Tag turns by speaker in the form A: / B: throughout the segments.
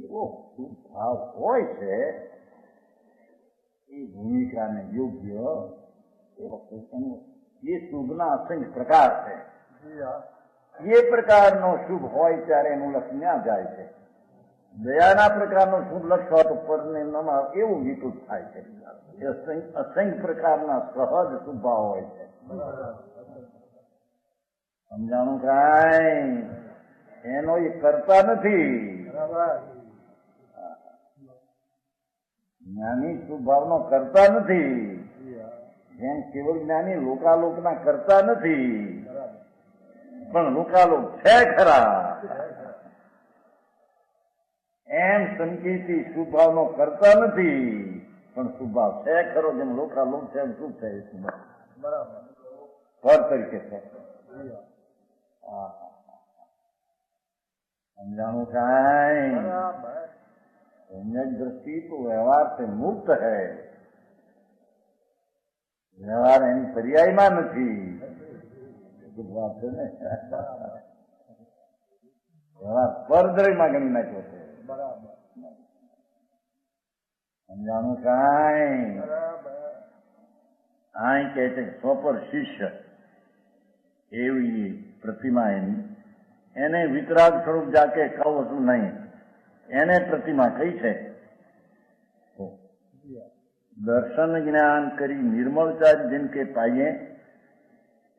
A: એવો શુભ ભાવ હોય છે એ ભૂમિકાને યોગ્ય એ શુભના અસંખ્ય પ્રકાર છે. એ પ્રકારનો શુભ હોય ત્યારે એનું લક્ષ ન્યા જાય છે. દયાના પ્રકારનો શુભ લક્ષ હોય તો પરિણામમાં એવું વિકૃત થાય છે. એ અસંખ્ય પ્રકારના સહજ શુભ ભાવ હોય છે. સમજાણું કાંઈ? એનો એ કરતા નથી. જ્ઞાની શુભ ભાવનો કરતા નથી. જેમ કેવળ જ્ઞાની લોકાલોકના કરતા નથી, પણ લોકાલોક છે ખરા. એમ સંકેતી શુભ ભાવનો કરતા નથી, પણ શુભ ભાવ છે ખરો. જેમ લોકાલોક છે એમ શુભ છે. ફળ તરીકે છે. समझाणु कांई? सम्यक दृष्टि तो व्यवहार से मुक्त है. व्यवहार एनी पर्यायમાં નથી. વાત છે ને, વ્યવહાર પરદ્રયમાં ગણી નાખ્યો છે. સમજાણું કાંઈ? અહીં કહે છે સ્વપર શિષ્ય એવી પ્રતિમા એની, એને વિતરાગ સ્વરૂપ જાકે કહું હતું નહીં, એને પ્રતિમા કઈ છે. दर्शन ज्ञान करी निर्मलता जिनके पाइए,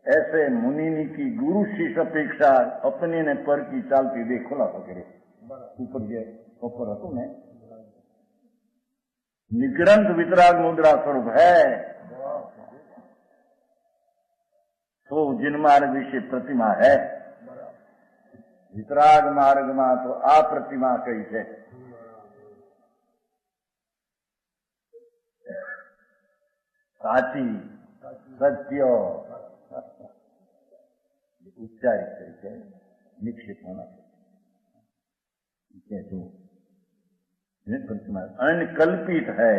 A: ऐसे मुनि की गुरु शिष्य अपेक्षा अपने ने पर की चालती दे खुलासा करे. ऊपर જે ऊपर હતું ને, निग्रंथ वितराग मुद्रा स्वरूप है. तो जिन मार्ग विषय प्रतिमा है, वितराग मार्ग में तो आ प्रतिमा कई है. સાચી, સત્ય, ઉચ્ચારિત તરીકે નિક્ષેપ હોના અનકલ્પિત હૈ.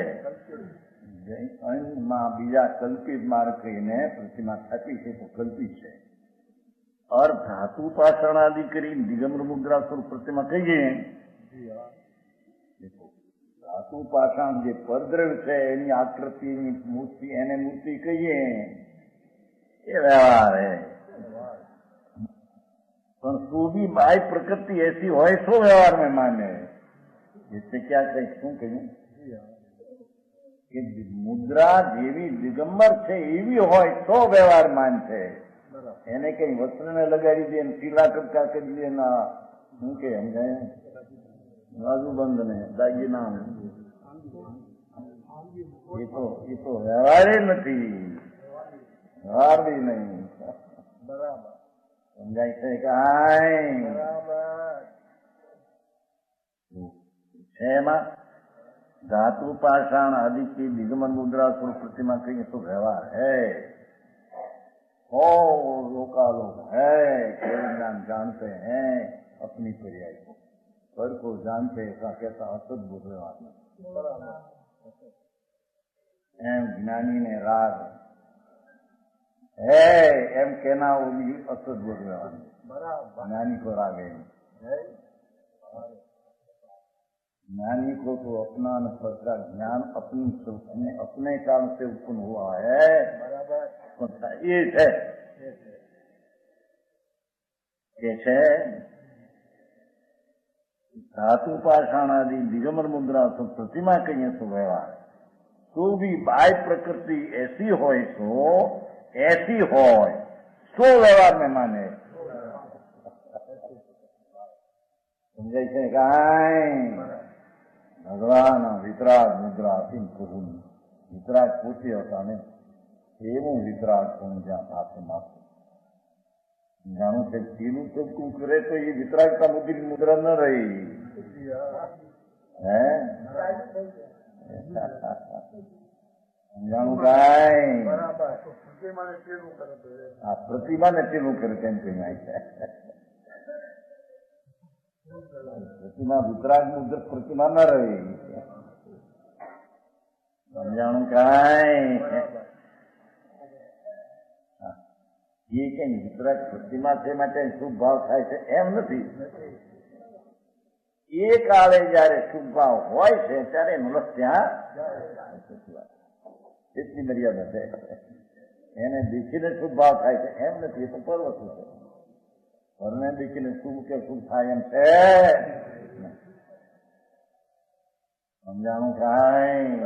A: અનમાં બીજા કલ્પિત માર્ગ કહીને પ્રતિમા થતી છે તો કલ્પિત છે. और धातु पाषाण आदि કરી દિગંબર મુદ્રા સ્વરૂપ પ્રતિમા કહીએ. धातु पाषाण જે પરદ્રવ્ય છે એની આકૃતિની મૂર્તિ, એને મૂર્તિ કહીએ એ વ્યવહાર है. પણ सूबी बाय प्रकृति ऐसी હોય तो व्यवहार में माने. इससे क्या कहीं શું કહ્યું કે મુદ્રા જેવી દિગંબર છે એવી હોય તો વ્યવહાર માનશે. એને કઈ વસ્ત્રને લગાડી દે, ટીલા ટપકા કરી દે, ના શું કે સમજાય, બાજુબંધ ને દાગીના, એ તો વ્યવહાર નથી. વ્યવહાર બી નહીં. સમજાય છે કાંઈ? છે એમાં धातु पाषाण आदि की दिगंबर मुद्रा स्वरूप प्रतिमा कहीं तो व्यवहार है. ओ लोकालोक है, केवल ज्ञान जानते हैं अपनी पर्याय को, पर को जानते ऐसा कहता असद बोध व्यवहार में. एम ज्ञानी ने राग है एम कहना वो भी असद बोध व्यवहार में. ज्ञानी को राग है. ज्ञानी को तो अपना न प्रकार ज्ञान अपने कारण से उत्पन्न हुआ है. ये है धातु पाषाण आदि दिगंबर मुद्रा तो प्रतिमा कहिए तो व्यवहार तो भी बाय प्रकृति ऐसी हो सो व्यवहार में माने. समझे છે કાંઈ? ભગવાન વિતરાગ મુદ્રા અતિમ પ્રભુ વિતરાગ પોતે હતા ને એવું વિતરાગ કોણ જ્યાં પાસે માથું જાણું છે. પીલું ચપકું કરે તો એ વિતરાગતા મુદ્રી મુદ્રા ન રહી. હે જાણું કાંઈ? આ પ્રતિમાને પેલું કરે તેમ કઈ છે. પ્રતિમા વિતરાગ મુદ્ર પ્રતિમા ન રહી. સમજાણું કાંઈ? એ કઈ વિતરાગ પ્રતિમા છે માટે શુભ ભાવ થાય છે એમ નથી. એ કાળે જયારે શુભ ભાવ હોય છે ત્યારે એનું લક્ષ ત્યાં એટલી મર્યાદા છે. એને દીખીને શુભ ભાવ થાય છે એમ નથી, એ તો પરવતું છે. પરને દીખીને શુભ કે શુભ થાય એમ છે સમજાણું કાંઈ?